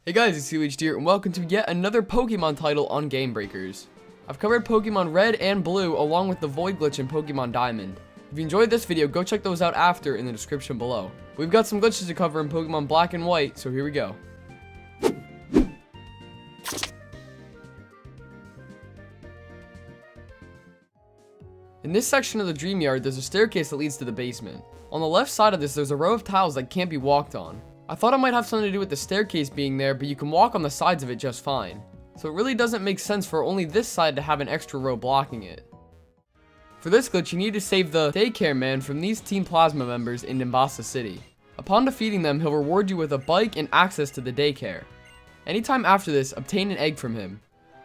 Hey guys, it's CWillyHD here, and welcome to yet another Pokemon title on Game Breakers. I've covered Pokemon Red and Blue along with the Void Glitch in Pokemon Diamond. If you enjoyed this video, go check those out after in the description below. We've got some glitches to cover in Pokemon Black and White, so here we go. In this section of the Dream Yard, there's a staircase that leads to the basement. On the left side of this, there's a row of tiles that can't be walked on. I thought it might have something to do with the staircase being there, but you can walk on the sides of it just fine. So it really doesn't make sense for only this side to have an extra row blocking it. For this glitch, you need to save the Daycare Man from these Team Plasma members in Embossing City. Upon defeating them, he'll reward you with a bike and access to the daycare. Anytime after this, obtain an egg from him.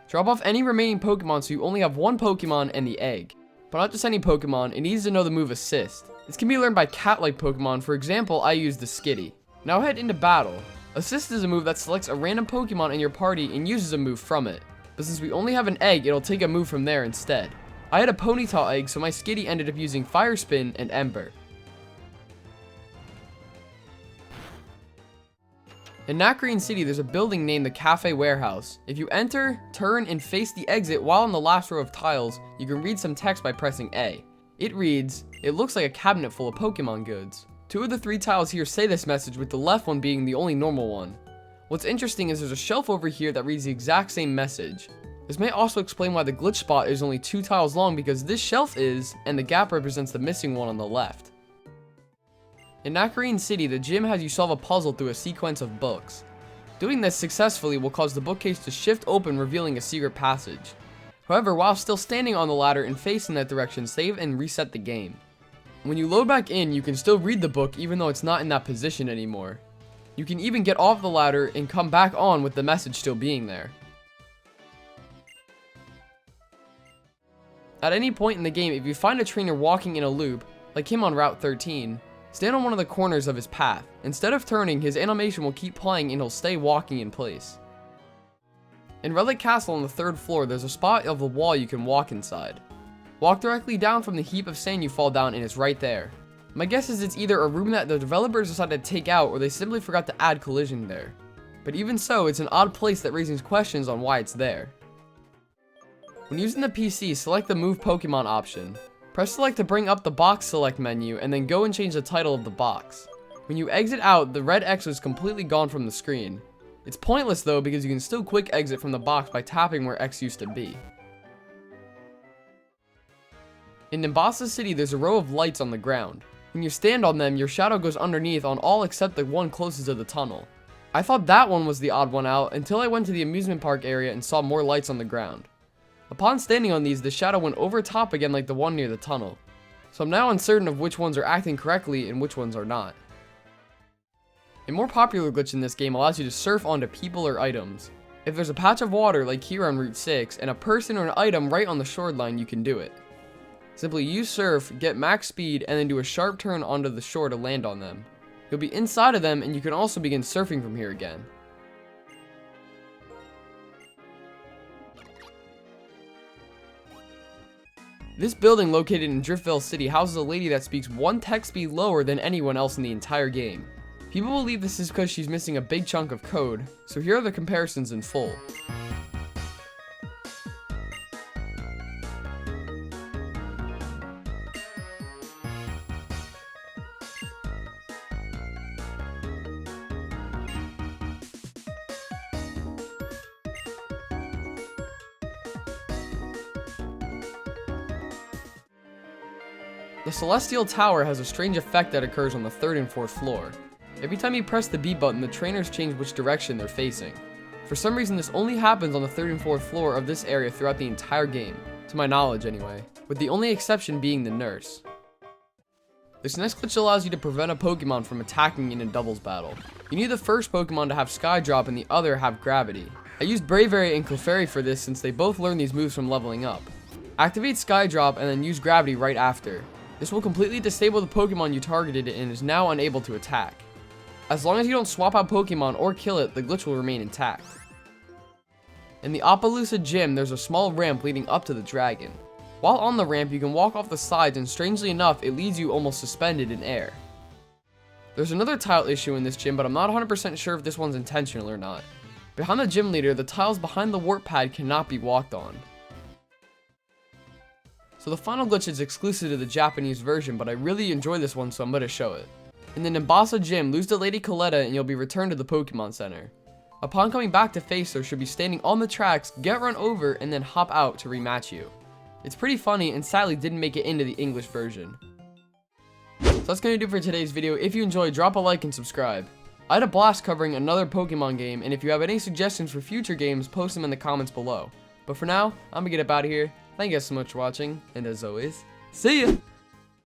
Drop off any remaining Pokemon so you only have one Pokemon and the egg. But not just any Pokemon, it needs to know the move Assist. This can be learned by cat-like Pokemon. For example, I use the Skitty. Now head into battle. Assist is a move that selects a random Pokemon in your party and uses a move from it. But since we only have an egg, it'll take a move from there instead. I had a Ponyta egg, so my Skitty ended up using Fire Spin and Ember. In Nacrene City, there's a building named the Cafe Warehouse. If you enter, turn, and face the exit while on the last row of tiles, you can read some text by pressing A. It reads, "It looks like a cabinet full of Pokemon goods." Two of the three tiles here say this message, with the left one being the only normal one. What's interesting is there's a shelf over here that reads the exact same message. This may also explain why the glitch spot is only 2 tiles long, because this shelf is, and the gap represents the missing one on the left. In Nacrene City, the gym has you solve a puzzle through a sequence of books. Doing this successfully will cause the bookcase to shift open, revealing a secret passage. However, while still standing on the ladder and facing that direction, save and reset the game. When you load back in, you can still read the book even though it's not in that position anymore. You can even get off the ladder and come back on with the message still being there. At any point in the game, if you find a trainer walking in a loop, like him on Route 13, stand on one of the corners of his path. Instead of turning, his animation will keep playing and he'll stay walking in place. In Relic Castle on the 3rd floor, there's a spot of the wall you can walk inside. Walk directly down from the heap of sand you fall down and it's right there. My guess is it's either a room that the developers decided to take out or they simply forgot to add collision there. But even so, it's an odd place that raises questions on why it's there. When using the PC, select the Move Pokemon option. Press select to bring up the box select menu and then go and change the title of the box. When you exit out, the red X is completely gone from the screen. It's pointless though because you can still quick exit from the box by tapping where X used to be. In Embossing City, there's a row of lights on the ground. When you stand on them, your shadow goes underneath on all except the one closest to the tunnel. I thought that one was the odd one out until I went to the amusement park area and saw more lights on the ground. Upon standing on these, the shadow went over top again like the one near the tunnel. So I'm now uncertain of which ones are acting correctly and which ones are not. A more popular glitch in this game allows you to surf onto people or items. If there's a patch of water like here on Route 6 and a person or an item right on the shoreline, you can do it. Simply use surf, get max speed, and then do a sharp turn onto the shore to land on them. You'll be inside of them and you can also begin surfing from here again. This building located in Driftville City houses a lady that speaks 1 text speed lower than anyone else in the entire game. People believe this is because she's missing a big chunk of code, so here are the comparisons in full. The Celestial Tower has a strange effect that occurs on the 3rd and 4th floor. Every time you press the B button, the trainers change which direction they're facing. For some reason, this only happens on the 3rd and 4th floor of this area throughout the entire game, to my knowledge anyway, with the only exception being the nurse. This next glitch allows you to prevent a Pokemon from attacking in a doubles battle. You need the first Pokemon to have Sky Drop and the other have Gravity. I used Braviary and Clefairy for this since they both learn these moves from leveling up. Activate Sky Drop and then use Gravity right after. This will completely disable the Pokemon you targeted and is now unable to attack. As long as you don't swap out Pokemon or kill it, the glitch will remain intact. In the Opelousas Gem, there's a small ramp leading up to the dragon. While on the ramp, you can walk off the sides and strangely enough, it leaves you almost suspended in air. There's another tile issue in this gym, but I'm not 100% sure if this one's intentional or not. Behind the gym leader, the tiles behind the warp pad cannot be walked on. So the final glitch is exclusive to the Japanese version, but I really enjoy this one, so I'm going to show it. In the Embossing Gem, lose to Lady Coletta and you'll be returned to the Pokemon Center. Upon coming back to face her, she'll be standing on the tracks, get run over, and then hop out to rematch you. It's pretty funny and sadly didn't make it into the English version. So that's going to do for today's video. If you enjoyed, drop a like and subscribe. I had a blast covering another Pokemon game, and if you have any suggestions for future games, post them in the comments below. But for now, I'm going to get up out of here. Thank you guys so much for watching, and as always, see ya!